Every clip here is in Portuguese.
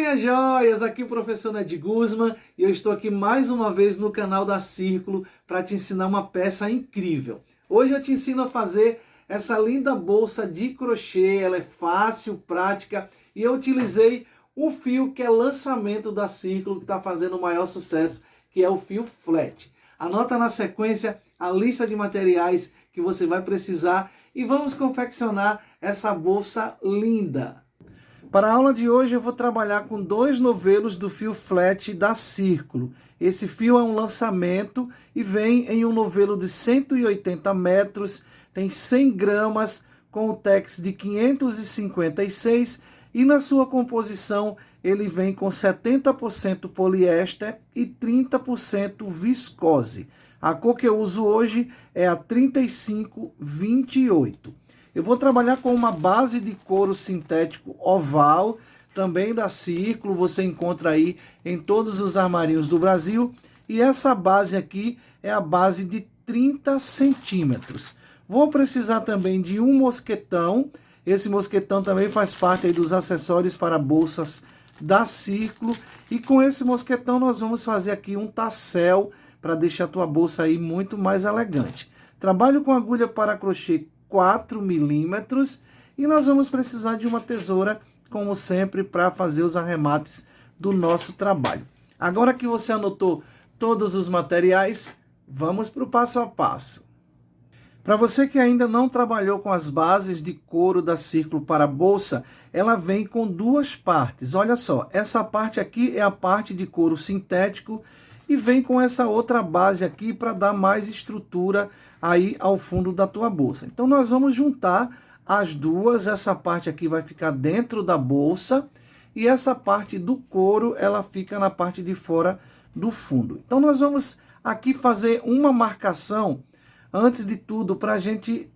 minhas joias, aqui o professor Ned Guzman e eu estou aqui mais uma vez no canal da Círculo para te ensinar uma peça incrível. Hoje eu te ensino a fazer essa linda bolsa de crochê, ela é fácil, prática e eu utilizei o fio que é lançamento da Círculo, que está fazendo o maior sucesso, que é o fio flat. Anota na sequência a lista de materiais que você vai precisar e vamos confeccionar essa bolsa linda. Para a aula de hoje eu vou trabalhar com 2 novelos do fio flat da Círculo. Esse fio é um lançamento e vem em um novelo de 180 metros, tem 100 gramas, com o tex de 556 e na sua composição ele vem com 70% poliéster e 30% viscose. A cor que eu uso hoje é a 3528. Eu vou trabalhar com uma base de couro sintético oval, também da Círculo, você encontra aí em todos os armarinhos do Brasil. E essa base aqui é a base de 30 centímetros. Vou precisar também de um mosquetão. Esse mosquetão também faz parte aí dos acessórios para bolsas da Círculo. E com esse mosquetão nós vamos fazer aqui um tassel para deixar a tua bolsa aí muito mais elegante. Trabalho com agulha para crochê 4 milímetros e nós vamos precisar de uma tesoura, como sempre, para fazer os arremates do nosso trabalho. Agora que você anotou todos os materiais, vamos para o passo a passo. Para você que ainda não trabalhou com as bases de couro da Círculo para a bolsa, ela vem com 2 partes. Olha só, essa parte aqui é a parte de couro sintético e vem com essa outra base aqui para dar mais estrutura aí ao fundo da tua bolsa. Então nós vamos juntar as duas, essa parte aqui vai ficar dentro da bolsa e essa parte do couro ela fica na parte de fora do fundo. Então nós vamos aqui fazer uma marcação antes de tudo para a gente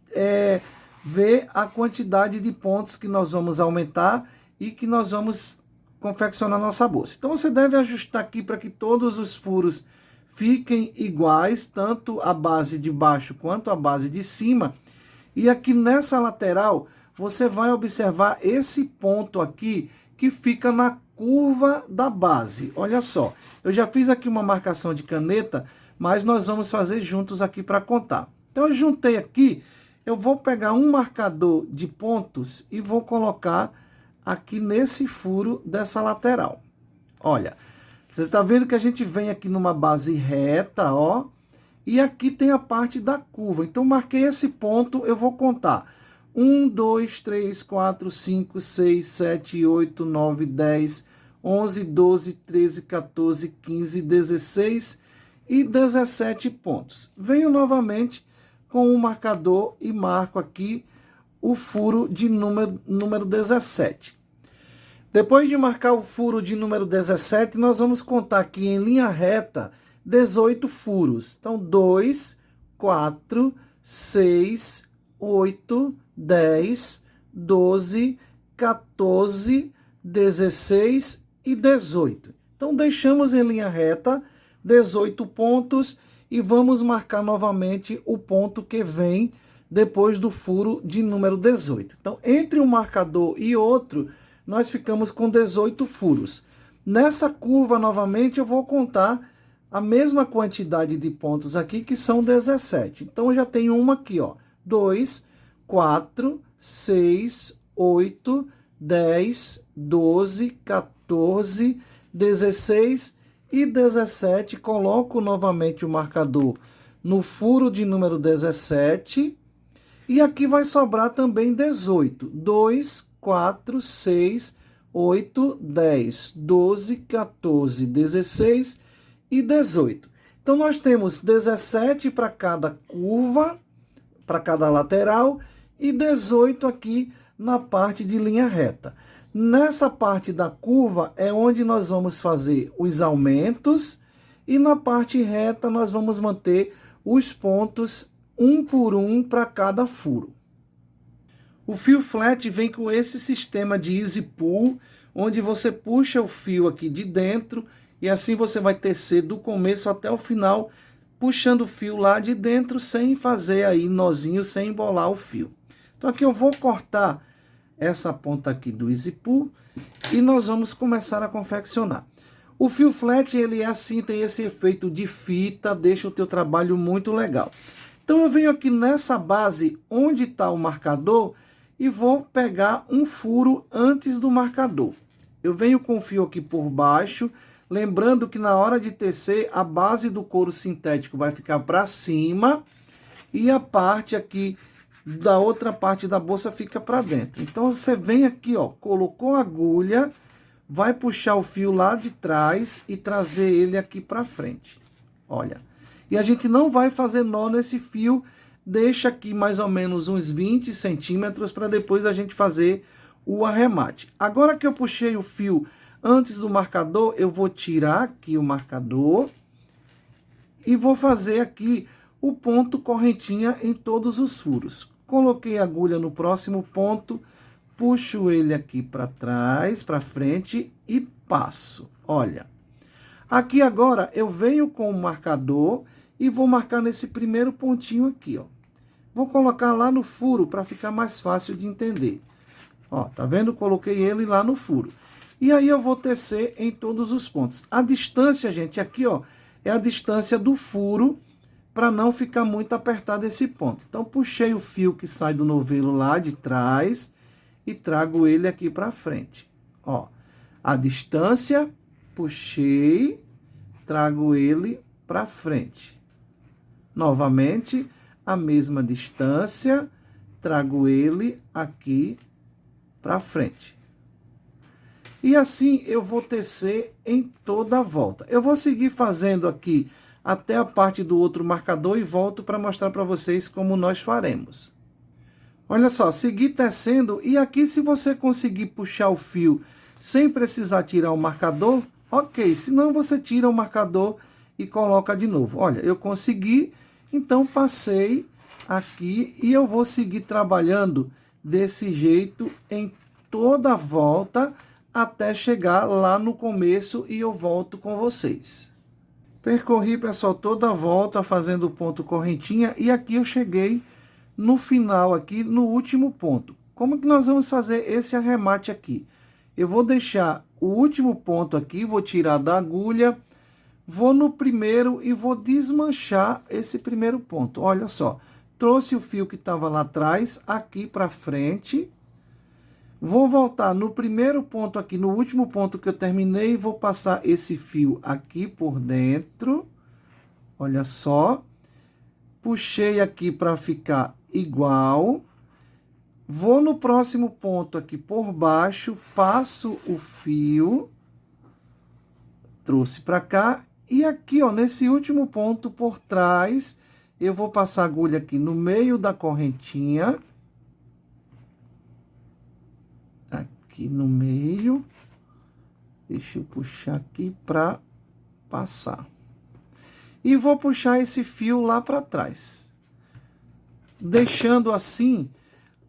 ver a quantidade de pontos que nós vamos aumentar e que nós vamos confeccionar nossa bolsa. Então você deve ajustar aqui para que todos os furos fiquem iguais, tanto a base de baixo quanto a base de cima. E aqui nessa lateral, você vai observar esse ponto aqui que fica na curva da base. Olha só, eu já fiz aqui uma marcação de caneta, mas nós vamos fazer juntos aqui para contar. Então eu juntei aqui, eu vou pegar um marcador de pontos e vou colocar aqui nesse furo dessa lateral. Olha, você está vendo que a gente vem aqui numa base reta, ó. E aqui tem a parte da curva. Então, marquei esse ponto, eu vou contar. 1, 2, 3, 4, 5, 6, 7, 8, 9, 10, 11, 12, 13, 14, 15, 16 e 17 pontos. Venho novamente com o marcador e marco aqui o furo de número 17. Depois de marcar o furo de número 17, nós vamos contar aqui em linha reta 18 furos. Então, 2, 4, 6, 8, 10, 12, 14, 16 e 18. Então, deixamos em linha reta 18 pontos e vamos marcar novamente o ponto que vem depois do furo de número 18. Então, entre um marcador e outro, nós ficamos com 18 furos. Nessa curva, novamente, eu vou contar a mesma quantidade de pontos aqui, que são 17. Então, eu já tenho uma aqui, ó. 2, 4, 6, 8, 10, 12, 14, 16 e 17. Coloco novamente o marcador no furo de número 17. E aqui vai sobrar também 18. 2, 4, 6, 8, 10, 12, 14, 16 e 18. Então, nós temos 17 para cada curva, para cada lateral, e 18 aqui na parte de linha reta. Nessa parte da curva é onde nós vamos fazer os aumentos, e na parte reta nós vamos manter os pontos um por um para cada furo. O fio flat vem com esse sistema de easy pull, onde você puxa o fio aqui de dentro e assim você vai tecer do começo até o final, puxando o fio lá de dentro sem fazer aí nozinho, sem embolar o fio. Então aqui eu vou cortar essa ponta aqui do easy pull e nós vamos começar a confeccionar. O fio flat, ele é assim, tem esse efeito de fita, deixa o teu trabalho muito legal. Então eu venho aqui nessa base onde está o marcador e vou pegar um furo antes do marcador. Eu venho com o fio aqui por baixo, lembrando que na hora de tecer, a base do couro sintético vai ficar para cima e a parte aqui da outra parte da bolsa fica para dentro. Então você vem aqui, ó, colocou a agulha, vai puxar o fio lá de trás e trazer ele aqui para frente. Olha. E a gente não vai fazer nó nesse fio, deixa aqui mais ou menos uns 20 centímetros para depois a gente fazer o arremate. Agora que eu puxei o fio antes do marcador, eu vou tirar aqui o marcador e vou fazer aqui o ponto correntinha em todos os furos. Coloquei a agulha no próximo ponto, puxo ele aqui para trás, para frente e passo. Olha, aqui agora eu venho com o marcador e vou marcar nesse primeiro pontinho aqui, ó. Vou colocar lá no furo para ficar mais fácil de entender. Ó, tá vendo? Coloquei ele lá no furo. E aí eu vou tecer em todos os pontos. A distância, gente, aqui, ó, é a distância do furo para não ficar muito apertado esse ponto. Então, puxei o fio que sai do novelo lá de trás e trago ele aqui para frente. Ó, a distância, puxei, trago ele para frente. Novamente, a mesma distância, trago ele aqui para frente. E assim eu vou tecer em toda a volta. Eu vou seguir fazendo aqui até a parte do outro marcador e volto para mostrar para vocês como nós faremos. Olha só, segui tecendo e aqui se você conseguir puxar o fio sem precisar tirar o marcador, ok. Senão você tira o marcador e coloca de novo. Olha, eu consegui, então passei aqui e eu vou seguir trabalhando desse jeito em toda a volta até chegar lá no começo e eu volto com vocês. Percorri, pessoal, toda a volta fazendo o ponto correntinha e aqui eu cheguei no final aqui, no último ponto. Como que nós vamos fazer esse arremate aqui? Eu vou deixar o último ponto aqui, vou tirar da agulha, vou no primeiro e vou desmanchar esse primeiro ponto. Olha só, trouxe o fio que estava lá atrás, aqui para frente. Vou voltar no primeiro ponto aqui, no último ponto que eu terminei, vou passar esse fio aqui por dentro. Olha só. Puxei aqui para ficar igual. Vou no próximo ponto aqui por baixo, passo o fio. Trouxe para cá. E aqui, ó, nesse último ponto por trás, eu vou passar a agulha aqui no meio da correntinha. Aqui no meio. Deixa eu puxar aqui para passar. E vou puxar esse fio lá para trás. Deixando assim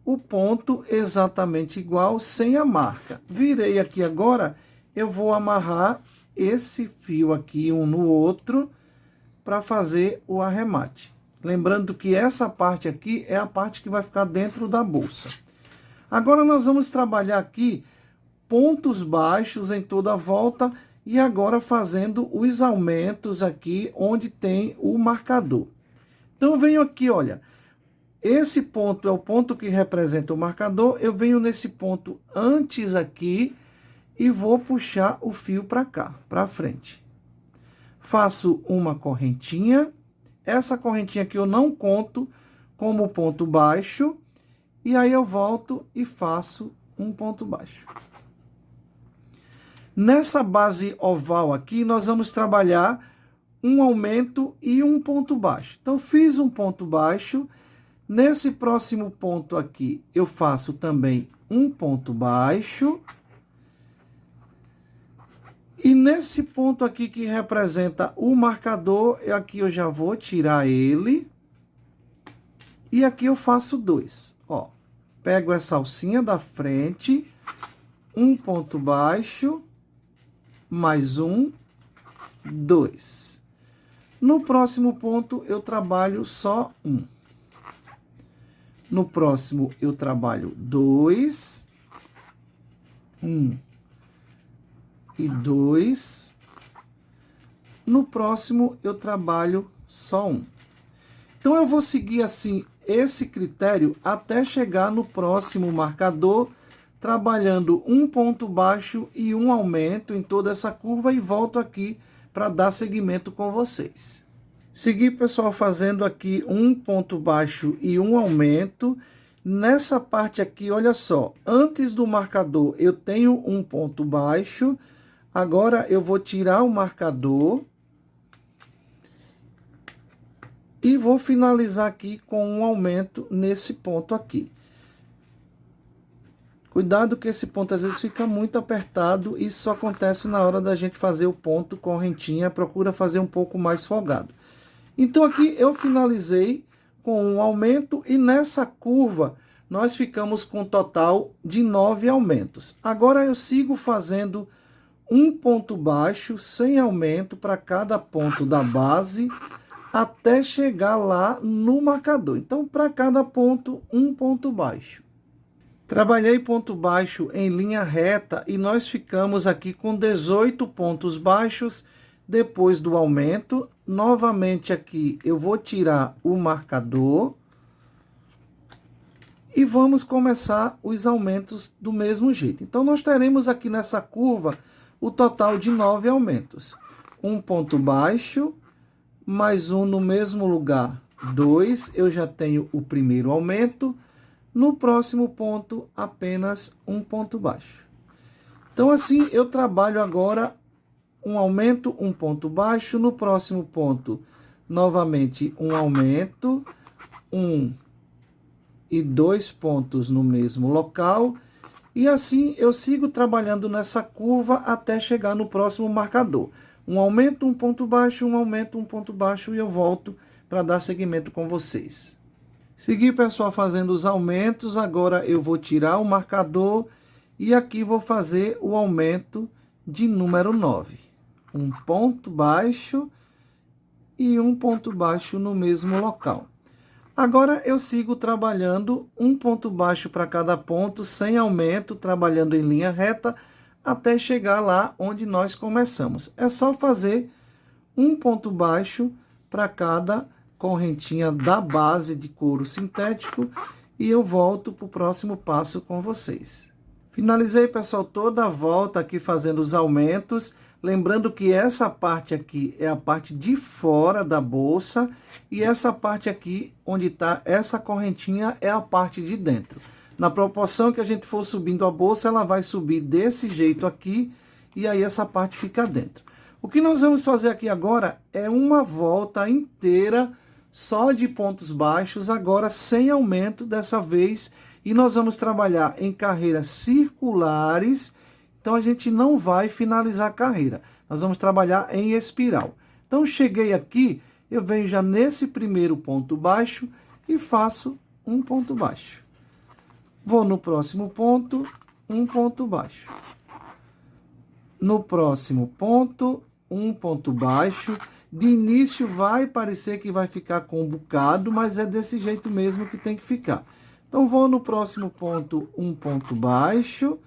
o ponto exatamente igual, sem a marca. Virei aqui agora, eu vou amarrar esse fio aqui um no outro para fazer o arremate. Lembrando que essa parte aqui é a parte que vai ficar dentro da bolsa. Agora nós vamos trabalhar aqui pontos baixos em toda a volta e agora fazendo os aumentos aqui onde tem o marcador. Então eu venho aqui, olha, esse ponto é o ponto que representa o marcador, eu venho nesse ponto antes aqui e vou puxar o fio para cá, para frente. Faço uma correntinha, essa correntinha aqui eu não conto como ponto baixo, e aí eu volto e faço um ponto baixo. Nessa base oval aqui, nós vamos trabalhar um aumento e um ponto baixo. Então, fiz um ponto baixo. Nesse próximo ponto aqui, eu faço também um ponto baixo. E nesse ponto aqui que representa o marcador, aqui eu já vou tirar ele. E aqui eu faço dois, ó. Pego essa alcinha da frente, um ponto baixo, mais um, dois. No próximo ponto, eu trabalho só um. No próximo, eu trabalho dois. 1 e 2. No próximo, eu trabalho só 1. Então, eu vou seguir assim esse critério até chegar no próximo marcador, trabalhando um ponto baixo e um aumento em toda essa curva e volto aqui para dar seguimento com vocês. Segui, pessoal, fazendo aqui um ponto baixo e um aumento. Nessa parte aqui, olha só, antes do marcador eu tenho um ponto baixo, agora eu vou tirar o marcador e vou finalizar aqui com um aumento nesse ponto aqui. Cuidado que esse ponto às vezes fica muito apertado, isso só acontece na hora da gente fazer o ponto correntinha, procura fazer um pouco mais folgado. Então aqui eu finalizei com um aumento e nessa curva nós ficamos com um total de 9 aumentos. Agora eu sigo fazendo um ponto baixo sem aumento para cada ponto da base até chegar lá no marcador. Então, para cada ponto, um ponto baixo. Trabalhei ponto baixo em linha reta e nós ficamos aqui com 18 pontos baixos depois do aumento. Novamente aqui eu vou tirar o marcador e vamos começar os aumentos do mesmo jeito. Então, nós teremos aqui nessa curva o total de 9 aumentos. Um ponto baixo, mais um no mesmo lugar, 2, eu já tenho o primeiro aumento. No próximo ponto, apenas um ponto baixo. Então, assim, eu trabalho agora um aumento, um ponto baixo. No próximo ponto, novamente, um aumento, 1 e 2 pontos no mesmo local. E assim, eu sigo trabalhando nessa curva até chegar no próximo marcador. Um aumento, um ponto baixo, um aumento, um ponto baixo, e eu volto para dar seguimento com vocês. Segui, pessoal, fazendo os aumentos. Agora eu vou tirar o marcador e aqui vou fazer o aumento de número 9. Um ponto baixo e um ponto baixo no mesmo local. Agora eu sigo trabalhando um ponto baixo para cada ponto, sem aumento, trabalhando em linha reta, até chegar lá onde nós começamos. É só fazer um ponto baixo para cada correntinha da base de couro sintético e eu volto para o próximo passo com vocês. Finalizei, pessoal, toda a volta aqui fazendo os aumentos. Lembrando que essa parte aqui é a parte de fora da bolsa e essa parte aqui, onde está essa correntinha, é a parte de dentro. Na proporção que a gente for subindo a bolsa, ela vai subir desse jeito aqui e aí essa parte fica dentro. O que nós vamos fazer aqui agora é uma volta inteira só de pontos baixos, agora sem aumento dessa vez, e nós vamos trabalhar em carreiras circulares. Então, a gente não vai finalizar a carreira. Nós vamos trabalhar em espiral. Então, cheguei aqui, eu venho já nesse primeiro ponto baixo e faço um ponto baixo. Vou no próximo ponto, um ponto baixo. No próximo ponto, um ponto baixo. De início, vai parecer que vai ficar com um bocado, mas é desse jeito mesmo que tem que ficar. Então, vou no próximo ponto, um ponto baixo.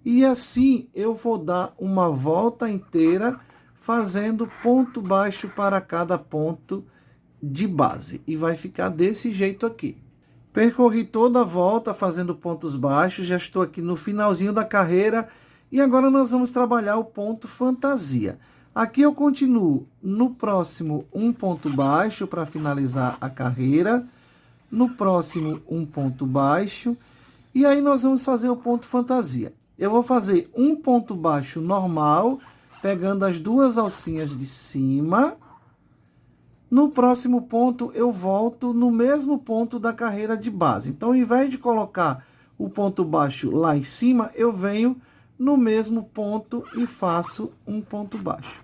E assim eu vou dar uma volta inteira fazendo ponto baixo para cada ponto de base. E vai ficar desse jeito aqui. Percorri toda a volta fazendo pontos baixos, já estou aqui no finalzinho da carreira. E agora nós vamos trabalhar o ponto fantasia. Aqui eu continuo no próximo um ponto baixo para finalizar a carreira. No próximo um ponto baixo. E aí nós vamos fazer o ponto fantasia. Eu vou fazer um ponto baixo normal, pegando as duas alcinhas de cima. No próximo ponto, eu volto no mesmo ponto da carreira de base. Então, ao invés de colocar o ponto baixo lá em cima, eu venho no mesmo ponto e faço um ponto baixo.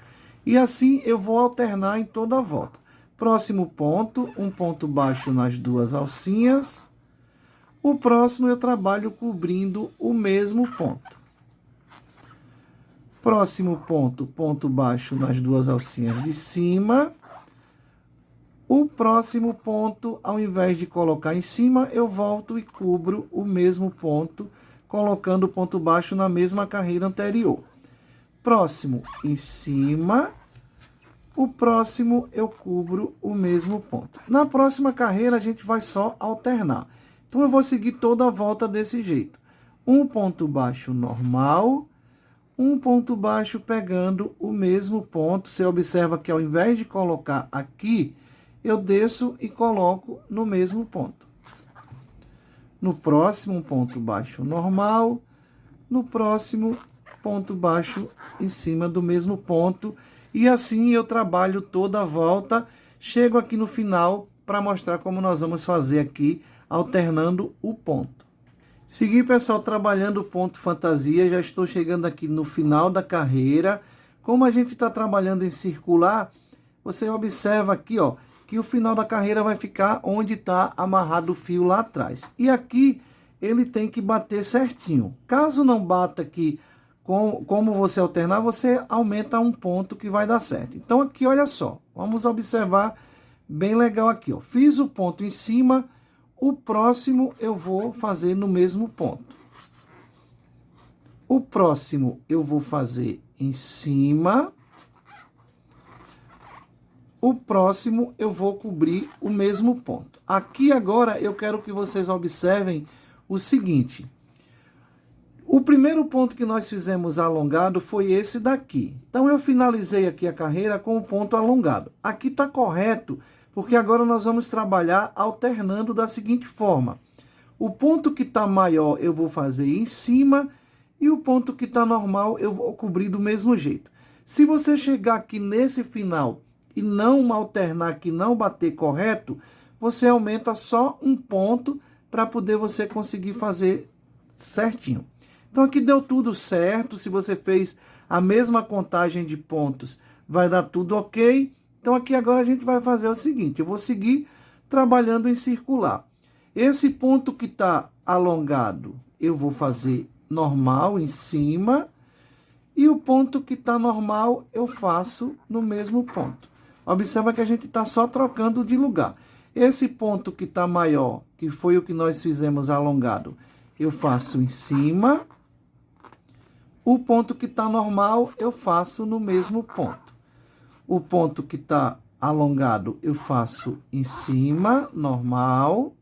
E assim eu vou alternar em toda a volta. Próximo ponto, um ponto baixo nas duas alcinhas. O próximo eu trabalho cobrindo o mesmo ponto. Próximo ponto, ponto baixo nas duas alcinhas de cima. O próximo ponto, ao invés de colocar em cima, eu volto e cubro o mesmo ponto colocando o ponto baixo na mesma carreira anterior. Próximo, em cima. O próximo eu cubro o mesmo ponto. Na próxima carreira a gente vai só alternar. Então eu vou seguir toda a volta desse jeito. Um ponto baixo normal, um ponto baixo pegando o mesmo ponto. Você observa que ao invés de colocar aqui, eu desço e coloco no mesmo ponto. No próximo, um ponto baixo normal. No próximo, ponto baixo em cima do mesmo ponto. E assim eu trabalho toda a volta. Chego aqui no final para mostrar como nós vamos fazer aqui, alternando o ponto. Segui, pessoal, trabalhando o ponto fantasia. Já estou chegando aqui no final da carreira. Como a gente está trabalhando em circular, você observa aqui, ó, que o final da carreira vai ficar onde está amarrado o fio lá atrás. E aqui ele tem que bater certinho. Caso não bata aqui, como você alternar, você aumenta um ponto que vai dar certo. Então aqui, olha só, vamos observar bem legal aqui, ó. Fiz o ponto em cima, o próximo eu vou fazer no mesmo ponto. O próximo eu vou fazer em cima. O próximo eu vou cobrir o mesmo ponto. Aqui agora eu quero que vocês observem o seguinte. O primeiro ponto que nós fizemos alongado foi esse daqui. Então eu finalizei aqui a carreira com o ponto alongado. Aqui está correto, porque agora nós vamos trabalhar alternando da seguinte forma. O ponto que está maior eu vou fazer em cima e o ponto que está normal eu vou cobrir do mesmo jeito. Se você chegar aqui nesse final e não alternar aqui, não bater correto, você aumenta só um ponto para poder você conseguir fazer certinho. Então aqui deu tudo certo. Se você fez a mesma contagem de pontos, vai dar tudo ok. Então aqui agora a gente vai fazer o seguinte, eu vou seguir trabalhando em circular. Esse ponto que está alongado, eu vou fazer normal em cima. E o ponto que está normal, eu faço no mesmo ponto. Observa que a gente está só trocando de lugar. Esse ponto que está maior, que foi o que nós fizemos alongado, eu faço em cima. O ponto que está normal, eu faço no mesmo ponto. O ponto que está alongado, eu faço em cima, normal.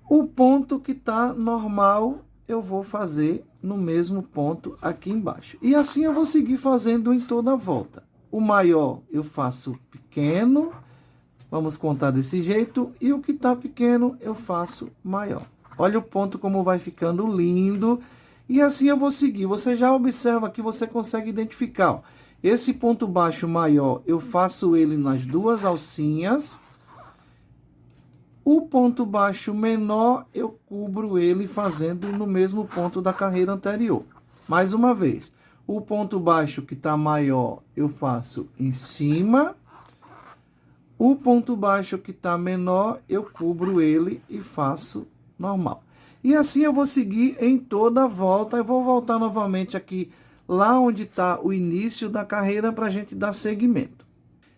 O ponto que está normal, eu vou fazer no mesmo ponto aqui embaixo. E assim eu vou seguir fazendo em toda a volta. O maior eu faço pequeno, vamos contar desse jeito, e o que está pequeno eu faço maior. Olha o ponto como vai ficando lindo. E assim eu vou seguir. Você já observa que você consegue identificar, ó. Esse ponto baixo maior, eu faço ele nas duas alcinhas. O ponto baixo menor, eu cubro ele fazendo no mesmo ponto da carreira anterior. Mais uma vez, o ponto baixo que está maior, eu faço em cima. O ponto baixo que está menor, eu cubro ele e faço normal. E assim eu vou seguir em toda a volta. Eu vou voltar novamente aqui, lá onde está o início da carreira, para a gente dar seguimento.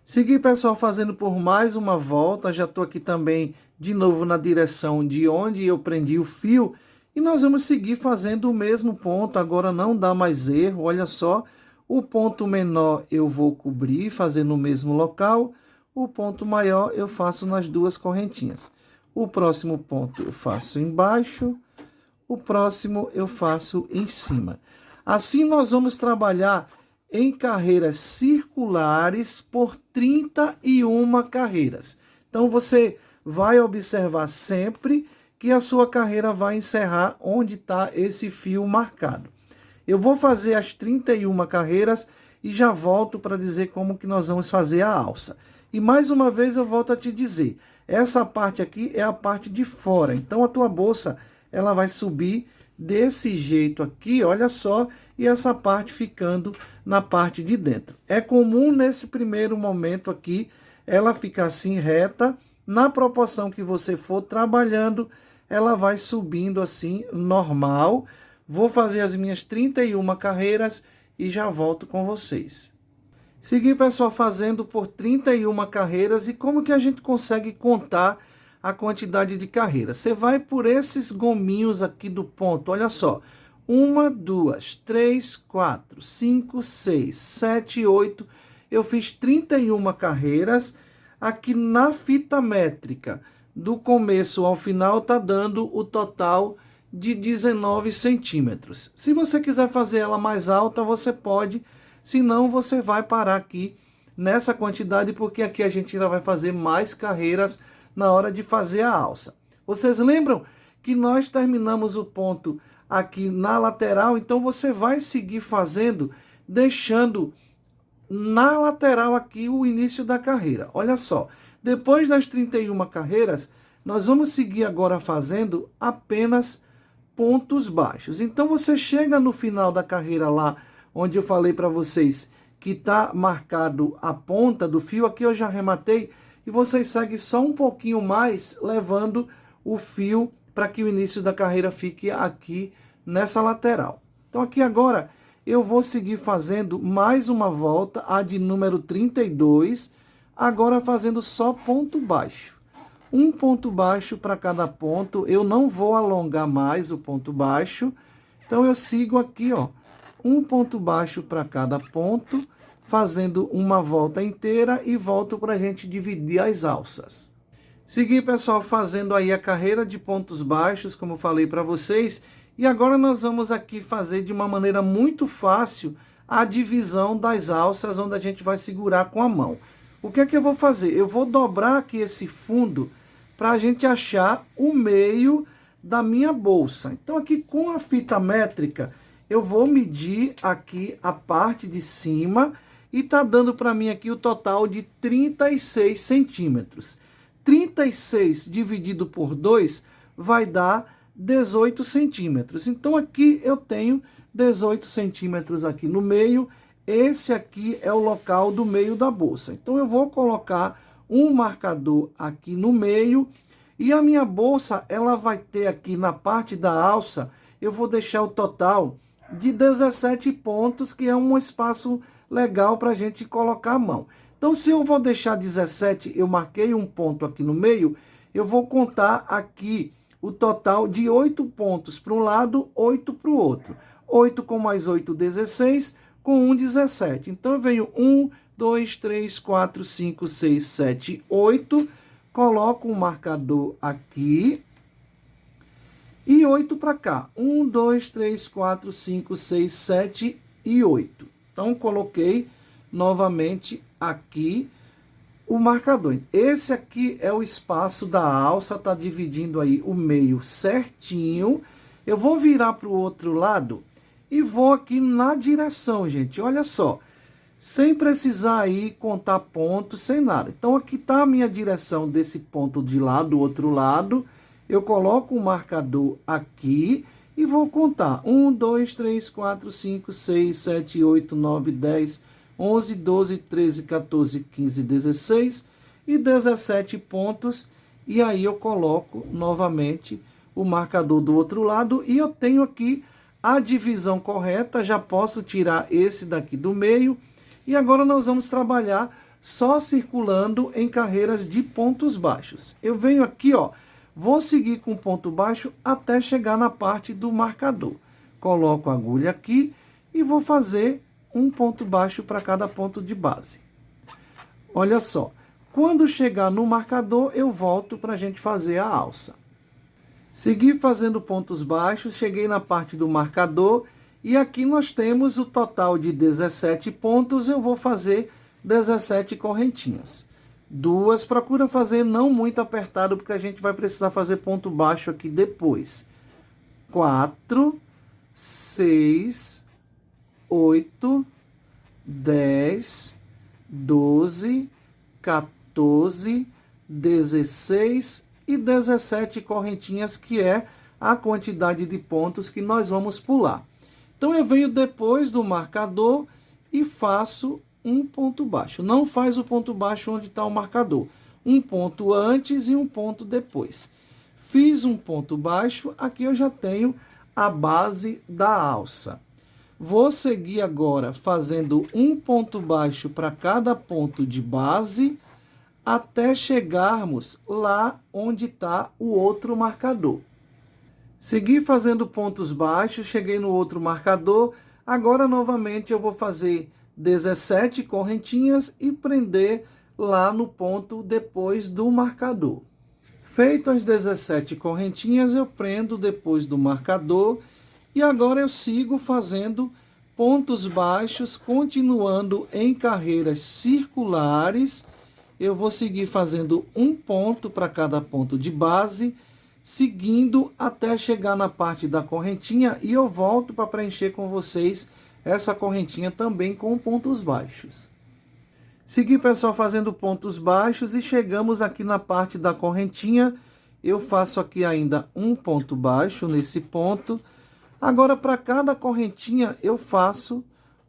Segui, pessoal, fazendo por mais uma volta. Já estou aqui também de novo na direção de onde eu prendi o fio. E nós vamos seguir fazendo o mesmo ponto. Agora não dá mais erro. Olha só, o ponto menor eu vou cobrir, fazer no mesmo local. O ponto maior eu faço nas duas correntinhas. O próximo ponto eu faço embaixo. O próximo eu faço em cima. Assim nós vamos trabalhar em carreiras circulares por 31 carreiras. Então você vai observar sempre que a sua carreira vai encerrar onde está esse fio marcado. Eu vou fazer as 31 carreiras e já volto para dizer como que nós vamos fazer a alça. E mais uma vez eu volto a te dizer, essa parte aqui é a parte de fora. Então a tua bolsa, ela vai subir desse jeito aqui, olha só, e essa parte ficando na parte de dentro. É comum nesse primeiro momento aqui, ela ficar assim reta. Na proporção que você for trabalhando, ela vai subindo assim, normal. Vou fazer as minhas 31 carreiras e já volto com vocês. Segui, pessoal, fazendo por 31 carreiras. E como que a gente consegue contar a quantidade de carreiras. Você vai por esses gominhos aqui do ponto, olha só. 1, 2, 3, 4, 5, 6, 7, 8. Eu fiz 31 carreiras. Aqui na fita métrica, do começo ao final, está dando o total de 19 centímetros. Se você quiser fazer ela mais alta, você pode. Se não, você vai parar aqui nessa quantidade, porque aqui a gente ainda vai fazer mais carreiras na hora de fazer a alça. Vocês lembram que nós terminamos o ponto aqui na lateral? Então você vai seguir fazendo, deixando na lateral aqui o início da carreira. Olha só, depois das 31 carreiras, nós vamos seguir agora fazendo apenas pontos baixos. Então você chega no final da carreira lá, onde eu falei para vocês que está marcado a ponta do fio, aqui eu já arrematei, e vocês seguem só um pouquinho mais, levando o fio para que o início da carreira fique aqui nessa lateral. Então aqui agora eu vou seguir fazendo mais uma volta, a de número 32, agora fazendo só ponto baixo. Um ponto baixo para cada ponto, eu não vou alongar mais o ponto baixo, então eu sigo aqui, ó, um ponto baixo para cada ponto, fazendo uma volta inteira e volto para a gente dividir as alças. Segui, pessoal, fazendo aí a carreira de pontos baixos, como eu falei para vocês, e agora nós vamos aqui fazer de uma maneira muito fácil a divisão das alças, onde a gente vai segurar com a mão. O que é que eu vou fazer? Eu vou dobrar aqui esse fundo para a gente achar o meio da minha bolsa. Então aqui com a fita métrica, eu vou medir aqui a parte de cima e tá dando para mim aqui o total de 36 centímetros. 36 dividido por 2 vai dar 18 centímetros. Então aqui eu tenho 18 centímetros aqui no meio. Esse aqui é o local do meio da bolsa. Então eu vou colocar um marcador aqui no meio. E a minha bolsa, ela vai ter aqui na parte da alça, eu vou deixar o total de 17 pontos, que é um espaço legal para a gente colocar a mão. Então, se eu vou deixar 17, eu marquei um ponto aqui no meio, eu vou contar aqui o total de 8 pontos para um lado, 8 para o outro. 8 com mais 8, 16, com 1, 17. Então, eu venho 1, 2, 3, 4, 5, 6, 7, 8, coloco um marcador aqui, e 8 para cá. 1, 2, 3, 4, 5, 6, 7 e 8. Então, coloquei novamente aqui o marcador. Esse aqui é o espaço da alça, está dividindo aí o meio certinho. Eu vou virar para o outro lado e vou aqui na direção, gente. Olha só, sem precisar aí contar pontos, sem nada. Então, aqui está a minha direção desse ponto de lá, do outro lado. Eu coloco o marcador aqui e vou contar. 1, 2, 3, 4, 5, 6, 7, 8, 9, 10, 11, 12, 13, 14, 15, 16 e 17 pontos. E aí eu coloco novamente o marcador do outro lado e eu tenho aqui a divisão correta. Já posso tirar esse daqui do meio. E agora nós vamos trabalhar só circulando em carreiras de pontos baixos. Eu venho aqui, ó. Vou seguir com ponto baixo até chegar na parte do marcador. Coloco a agulha aqui e vou fazer um ponto baixo para cada ponto de base. Olha só, quando chegar no marcador, eu volto para a gente fazer a alça. Segui fazendo pontos baixos, cheguei na parte do marcador e aqui nós temos o total de 17 pontos. Eu vou fazer 17 correntinhas. Duas, procura fazer não muito apertado, porque a gente vai precisar fazer ponto baixo aqui depois. 4, 6, 8, 10, 12, 14, 16 e 17 correntinhas, que é a quantidade de pontos que nós vamos pular. Então, eu venho depois do marcador e faço um ponto baixo. Não faz o ponto baixo onde está o marcador. Um ponto antes e um ponto depois. Fiz um ponto baixo, aqui eu já tenho a base da alça. Vou seguir agora fazendo um ponto baixo para cada ponto de base, até chegarmos lá onde está o outro marcador. Segui fazendo pontos baixos, cheguei no outro marcador. Agora, novamente, eu vou fazer 17 correntinhas e prender lá no ponto depois do marcador. Feito as 17 correntinhas, eu prendo depois do marcador. E agora eu sigo fazendo pontos baixos, continuando em carreiras circulares. Eu vou seguir fazendo um ponto para cada ponto de base, seguindo até chegar na parte da correntinha, e eu volto para preencher com vocês essa correntinha também com pontos baixos. Segui, pessoal, fazendo pontos baixos e chegamos aqui na parte da correntinha. Eu faço aqui ainda um ponto baixo nesse ponto. Agora, para cada correntinha, eu faço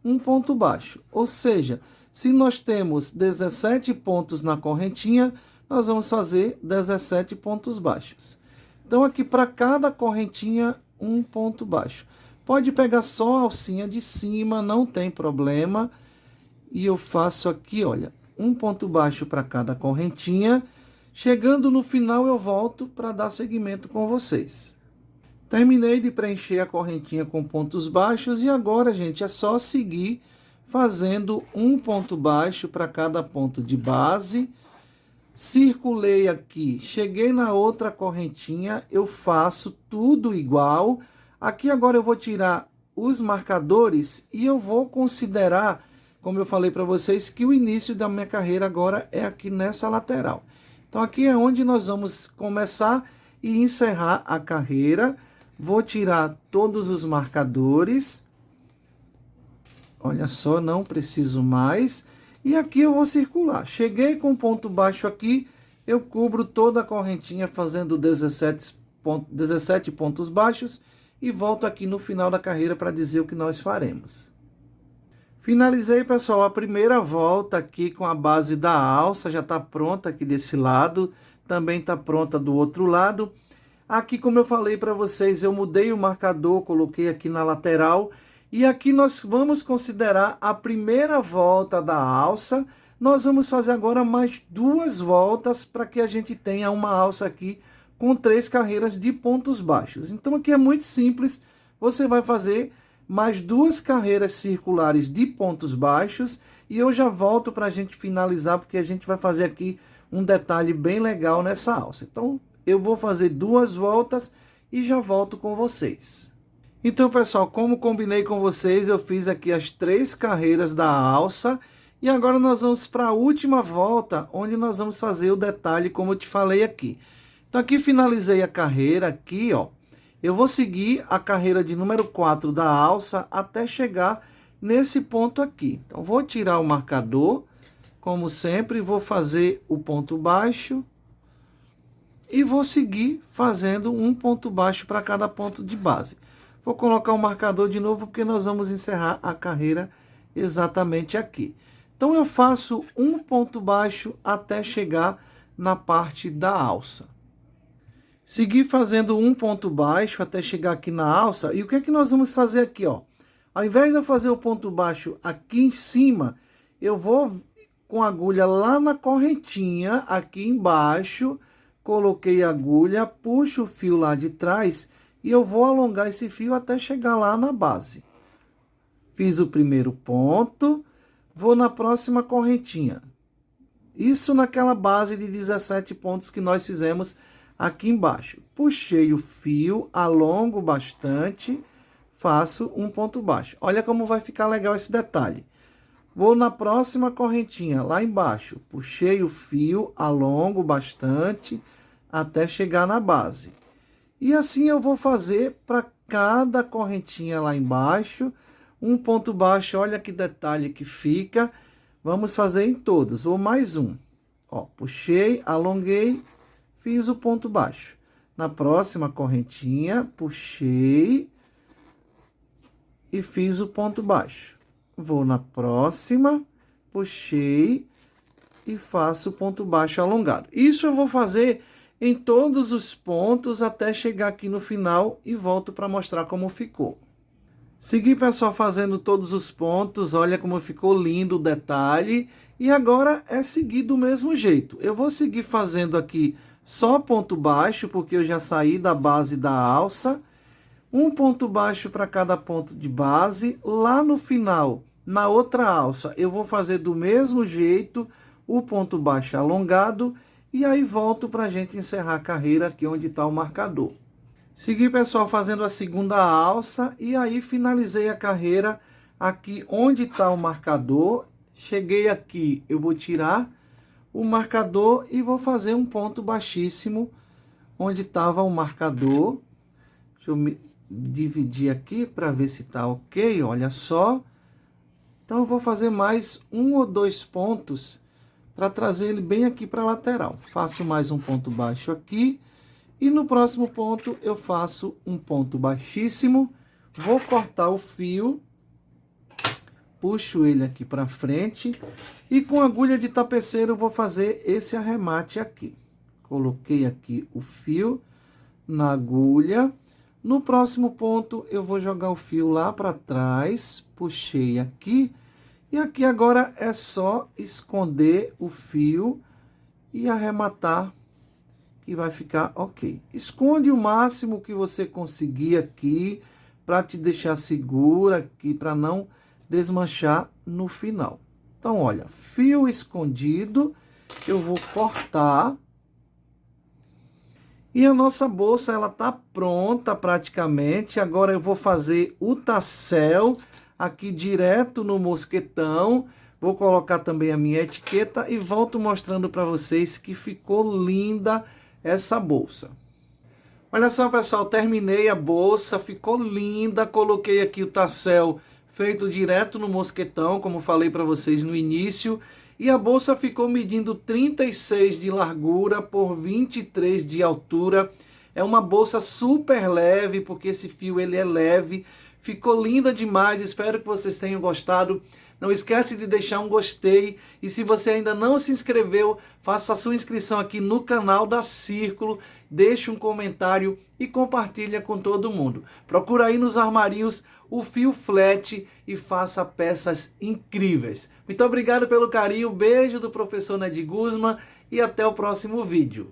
um ponto baixo. Ou seja, se nós temos 17 pontos na correntinha, nós vamos fazer 17 pontos baixos. Então, aqui para cada correntinha, um ponto baixo. Pode pegar só a alcinha de cima, não tem problema. E eu faço aqui, olha, um ponto baixo para cada correntinha. Chegando no final, eu volto para dar seguimento com vocês. Terminei de preencher a correntinha com pontos baixos e agora, gente, é só seguir fazendo um ponto baixo para cada ponto de base. Circulei aqui, cheguei na outra correntinha, eu faço tudo igual. Aqui agora eu vou tirar os marcadores e eu vou considerar, como eu falei para vocês, que o início da minha carreira agora é aqui nessa lateral. Então aqui é onde nós vamos começar e encerrar a carreira. Vou tirar todos os marcadores. Olha só, não preciso mais. E aqui eu vou circular. Cheguei com ponto baixo aqui, eu cubro toda a correntinha fazendo 17 pontos baixos e volto aqui no final da carreira para dizer o que nós faremos. Finalizei, pessoal, a primeira volta aqui com a base da alça, já está pronta aqui desse lado, também está pronta do outro lado. Aqui, como eu falei para vocês, eu mudei o marcador, coloquei aqui na lateral. E aqui nós vamos considerar a primeira volta da alça. Nós vamos fazer agora mais 2 voltas para que a gente tenha uma alça aqui com 3 carreiras de pontos baixos. Então aqui é muito simples, você vai fazer mais 2 carreiras circulares de pontos baixos e eu já volto para a gente finalizar, porque a gente vai fazer aqui um detalhe bem legal nessa alça. Então eu vou fazer 2 voltas e já volto com vocês. Então, pessoal, como combinei com vocês, eu fiz aqui as 3 carreiras da alça. E agora nós vamos para a última volta, onde nós vamos fazer o detalhe, como eu te falei aqui. Então, aqui finalizei a carreira, aqui, ó. Eu vou seguir a carreira de número 4 da alça até chegar nesse ponto aqui. Então, vou tirar o marcador, como sempre, vou fazer o ponto baixo. E vou seguir fazendo um ponto baixo para cada ponto de base. Vou colocar o marcador de novo, porque nós vamos encerrar a carreira exatamente aqui. Então, eu faço um ponto baixo até chegar na parte da alça. Segui fazendo um ponto baixo até chegar aqui na alça. E o que é que nós vamos fazer aqui, ó? Ao invés de eu fazer o ponto baixo aqui em cima, eu vou com a agulha lá na correntinha, aqui embaixo. Coloquei a agulha, puxo o fio lá de trás e eu vou alongar esse fio até chegar lá na base. Fiz o primeiro ponto, vou na próxima correntinha. Isso naquela base de 17 pontos que nós fizemos aqui embaixo. Puxei o fio, alongo bastante, faço um ponto baixo. Olha como vai ficar legal esse detalhe. Vou na próxima correntinha, lá embaixo. Puxei o fio, alongo bastante, até chegar na base. E assim eu vou fazer para cada correntinha lá embaixo. Um ponto baixo, olha que detalhe que fica. Vamos fazer em todos. Vou mais um. Ó, puxei, alonguei, fiz o ponto baixo. Na próxima correntinha, puxei e fiz o ponto baixo. Vou na próxima, puxei e faço o ponto baixo alongado. Isso eu vou fazer em todos os pontos até chegar aqui no final e volto para mostrar como ficou. Segui, pessoal, fazendo todos os pontos. Olha como ficou lindo o detalhe. E agora é seguir do mesmo jeito. Eu vou seguir fazendo aqui só ponto baixo, porque eu já saí da base da alça. Um ponto baixo para cada ponto de base. Lá no final, na outra alça, eu vou fazer do mesmo jeito o ponto baixo alongado. E aí volto para a gente encerrar a carreira aqui onde está o marcador. Segui, pessoal, fazendo a segunda alça e aí finalizei a carreira aqui onde está o marcador. Cheguei aqui, eu vou tirar o marcador e vou fazer um ponto baixíssimo onde estava o marcador. Deixa eu me dividir aqui para ver se está ok, olha só. Então eu vou fazer mais um ou dois pontos para trazer ele bem aqui para a lateral. Faço mais um ponto baixo aqui. E no próximo ponto eu faço um ponto baixíssimo, vou cortar o fio, puxo ele aqui para frente e com agulha de tapeceiro eu vou fazer esse arremate aqui. Coloquei aqui o fio na agulha. No próximo ponto eu vou jogar o fio lá para trás, puxei aqui e aqui agora é só esconder o fio e arrematar. E vai ficar ok. Esconde o máximo que você conseguir aqui, para te deixar segura aqui, para não desmanchar no final. Então, olha, fio escondido, eu vou cortar. E a nossa bolsa, ela tá pronta praticamente. Agora eu vou fazer o tassel aqui direto no mosquetão. Vou colocar também a minha etiqueta e volto mostrando para vocês que ficou linda essa bolsa. Olha só, pessoal, terminei a bolsa, ficou linda. Coloquei aqui o tassel feito direto no mosquetão, como falei para vocês no início. E a bolsa ficou medindo 36 de largura por 23 de altura. É uma bolsa super leve, porque esse fio ele é leve. Ficou linda demais, espero que vocês tenham gostado. Não esquece de deixar um gostei. E se você ainda não se inscreveu, faça a sua inscrição aqui no canal da Círculo. Deixe um comentário e compartilha com todo mundo. Procura aí nos armarinhos o fio flat e faça peças incríveis. Muito obrigado pelo carinho. Beijo do professor Ned Guzman e até o próximo vídeo.